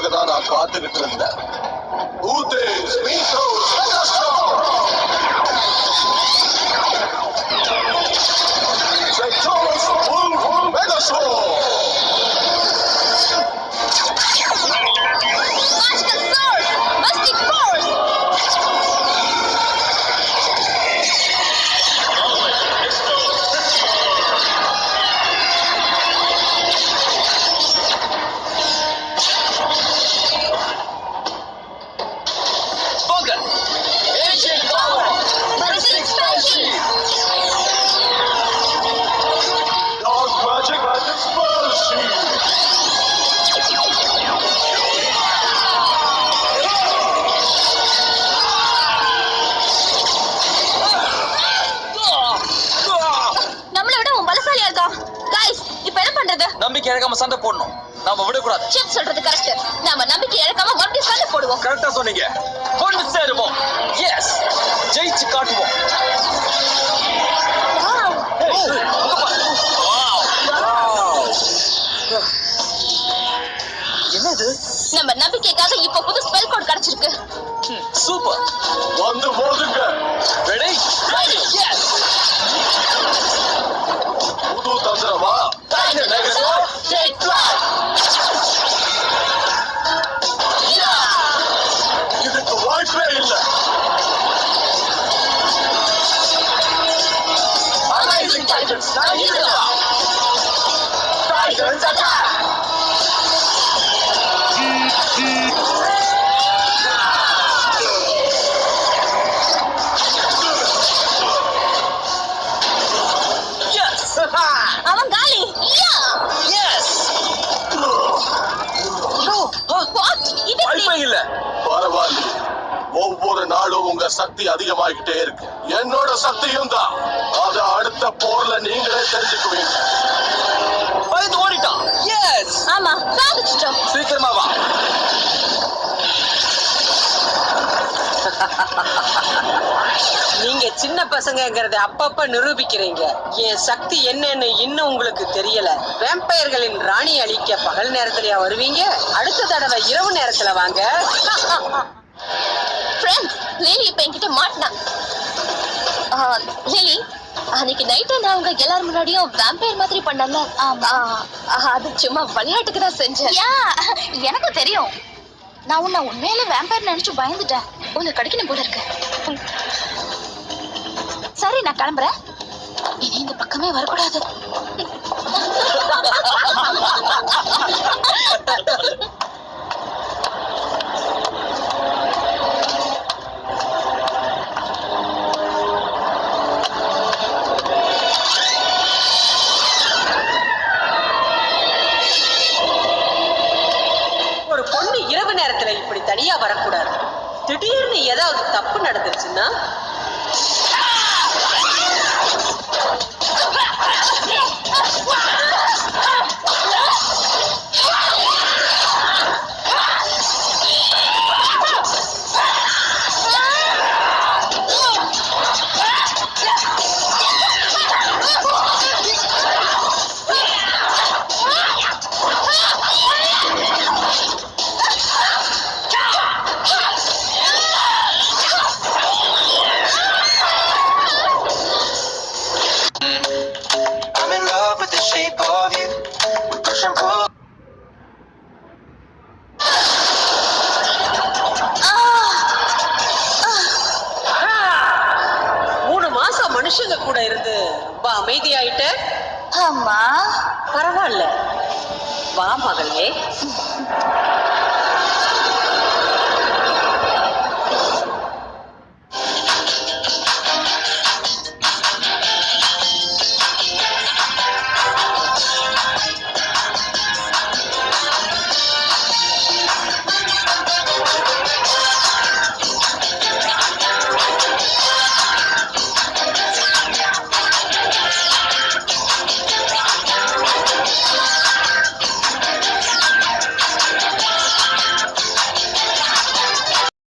உனக்காக தான் நான் காத்துக்கிட்டு இருந்தேன். ஊதேஸ் மீட்டோஸ் மெகாஸ்டார் செக்டாரஸ் ஃபுல் மெகாஸ்டார் நம்பிக்கை இழக்காம சண்டை போடணும். நாம விடக்கூடாது. சிப் சொல்றது கரெக்ட். நாம நம்பிக்கை இழக்காம மறுபடியும் சண்டை போடுவோம். கரெக்டா சொன்னீங்க. கொண்டு சேருவோம். எஸ், ஜெயிச்சு காட்டுவோம். என்னது? நம்ம நம்பிக்கைக்காக இப்ப புது ஸ்பெல் கோட் கிடைச்சிருக்கு. சூப்பர். வந்து மோதுங்க. ரெடி? எஸ். புது தந்திரமா? Take flight. இதுக்கு வாய்ப்பே இல்லை. Amazing Titans, now you know. Titans attack. அவன் காலி. இல்ல பரவாயில்ல. ஒவ்வொரு நாளும் உங்க சக்தி அதிகமாகிட்டே இருக்கு. என்னோட சக்தியும் தான். அத அடுத்த போர்ல நீங்களே தெரிஞ்சுக்குவீங்க. பயந்து ஓடிட்டான். எஸ். ஆமா, சாதிச்சிட்டோம். சீக்கிரமா வா. நீங்க சின்ன பசங்கங்கறத அப்பப்ப நிரூபிக்கிறீங்க. என் சக்தி என்னன்னு இன்னும் உங்களுக்கு தெரியல. வேம்பயர்களின் ராணி அழிக்க பகல் நேரத்திலயா வருவீங்க? அடுத்த தடவை இரவு நேரத்துல வாங்க. ஃப்ரெண்ட்ஸ், லிலி இப்ப என்கிட்ட மாட்டினா. லிலி, அன்னைக்கு நைட்டு நான் உங்க எல்லாரும் முன்னாடியும் வேம்பயர் மாதிரி பண்ணல. அது சும்மா விளையாட்டுக்கு தான் செஞ்சேன். எனக்கு தெரியும். நான் உன்னை உண்மையிலே வேம்பயர் நினைச்சு பயந்துட்டேன். உன்னை கடிக்கணும் போல இருக்கு. சரி, நான் கிளம்புறேன். இனி இந்த பக்கமே வரக்கூடாது. ஒரு பொண்ணு இரவு நேரத்துல இப்படி தனியா வரக்கூடாது. திடீர்னு ஏதாவது தப்பு நடந்துருச்சுன்னா மனுஷங்க கூட இருந்து ரொம்ப அமைதியாயிட்ட. அம்மா பரவாயில்ல, வா மகளே.